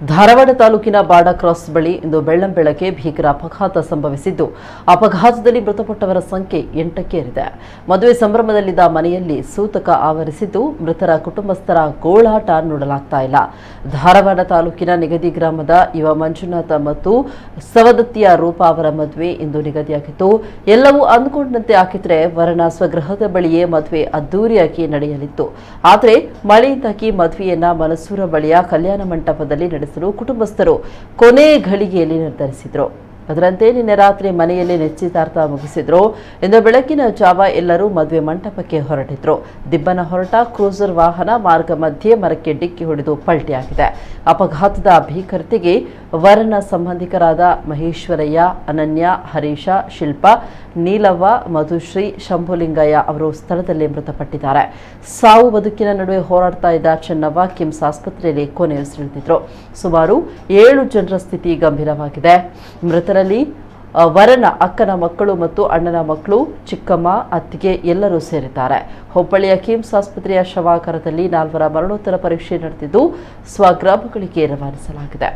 ಧಾರವಾಡ ತಾಲೂಕಿನ ಬಾಡ ಕ್ರಾಸ್ ಬಳಿ ಇಂದು ಬೆಳ್ಳಂಬೆಳಗ್ಗೆ ಭೀಕರ ಅಪಘಾತ ಸಂಭವಿಸಿದ್ದು, ಅಪಘಾತದಲ್ಲಿ ಮೃತಪಟ್ಟವರ ಸಂಖ್ಯೆ 8ಕ್ಕೇರಿದೆ. ಮದುವೆ ಸಂಭ್ರಮದಲ್ಲಿದ್ದ ಮನೆಯಲ್ಲಿ ಸೂತಕ ಆವರಿಸಿದ್ದು, ಮೃತರ ಕುಟುಂಬಸ್ಥರ ಗೋಳಾಟ ನೋಡಲಾಗ್ತಾ ಇಲ್ಲ. ಧಾರವಾಡ ತಾಲೂಕಿನ ನಿಗದಿ ಗ್ರಾಮದ ಯುವ ಮಂಜುನಾಥ ಮತ್ತು ಸವದತ್ತಿಯ ರೂಪಾ ಅವರ ಮದುವೆ ಇಂದು ನಿಗದಿಯಾಗಿತ್ತು. ಎಲ್ಲವೂ ಅಂದುಕೊಂಡಂತೆ ಆಗಿದ್ರೆ ವರನ ಸ್ವಗೃಹದ ಬಳಿಯೇ ಮದುವೆ ಅದ್ದೂರಿಯಾಗಿ ನಡೆಯಲಿತ್ತು. ಆದರೆ ಮಳೆಯಿಂದಾಗಿ ಮದುವೆಯನ್ನ ಮನಸೂರ ಬಳಿಯ ಕಲ್ಯಾಣ ಮಂಟಪದಲ್ಲಿ ನಡೆಸಲು ಕುಟುಂಬಸ್ಥರು ಕೊನೆ ಘಳಿಗೆಯಲ್ಲಿ ನಿರ್ಧರಿಸಿದರು. ಅದರಂತೆ ನಿನ್ನೆ ರಾತ್ರಿ ಮನೆಯಲ್ಲಿ ನಿಶ್ಚಿತಾರ್ಥ ಮುಗಿಸಿದ್ರು. ಇಂದು ಬೆಳಗಿನ ಜಾವ ಎಲ್ಲರೂ ಮದುವೆ ಮಂಟಪಕ್ಕೆ ಹೊರಟಿದ್ರು. ದಿಬ್ಬನ ಹೊರಟ ಕ್ರೂಸರ್ ವಾಹನ ಮಾರ್ಗ ಮಧ್ಯೆ ಮರಕ್ಕೆ ಡಿಕ್ಕಿ ಹೊಡೆದು ಪಲ್ಟಿಯಾಗಿದೆ. ಅಪಘಾತದ ಭೀಕರತೆಗೆ ವರನ ಸಂಬಂಧಿಕರಾದ ಮಹೇಶ್ವರಯ್ಯ, ಅನನ್ಯ, ಹರೀಶ, ಶಿಲ್ಪಾ, ನೀಲವ್ವ, ಮಧುಶ್ರೀ, ಶಂಭುಲಿಂಗಯ್ಯ ಅವರು ಸ್ಥಳದಲ್ಲೇ ಮೃತಪಟ್ಟಿದ್ದಾರೆ. ಸಾವು ಬದುಕಿನ ನಡುವೆ ಹೋರಾಡ್ತಾ ಇದ್ದ ಚೆನ್ನವ್ವ ಕಿಮ್ಸ್ ಆಸ್ಪತ್ರೆಯಲ್ಲಿ ಕೊನೆಯುಸಿರೆಳೆದಿದ್ರು. ಸುಮಾರು 7 ಜನರ ಸ್ಥಿತಿ ಗಂಭೀರವಾಗಿದೆ. ಮೃತರಲ್ಲಿ ವರನ ಅಕ್ಕನ ಮಕ್ಕಳು ಮತ್ತು ಅಣ್ಣನ ಮಕ್ಕಳು, ಚಿಕ್ಕಮ್ಮ, ಅತ್ತಿಗೆ ಎಲ್ಲರೂ ಸೇರಿದ್ದಾರೆ. ಹುಬ್ಬಳ್ಳಿಯ ಕಿಮ್ಸ್ ಆಸ್ಪತ್ರೆಯ ಶವಾಗಾರದಲ್ಲಿ 4 ಮರಣೋತ್ತರ ಪರೀಕ್ಷೆ ನಡೆದಿದ್ದು, ಸ್ವಗ್ರಾಮಗಳಿಗೆ ರವಾನಿಸಲಾಗಿದೆ.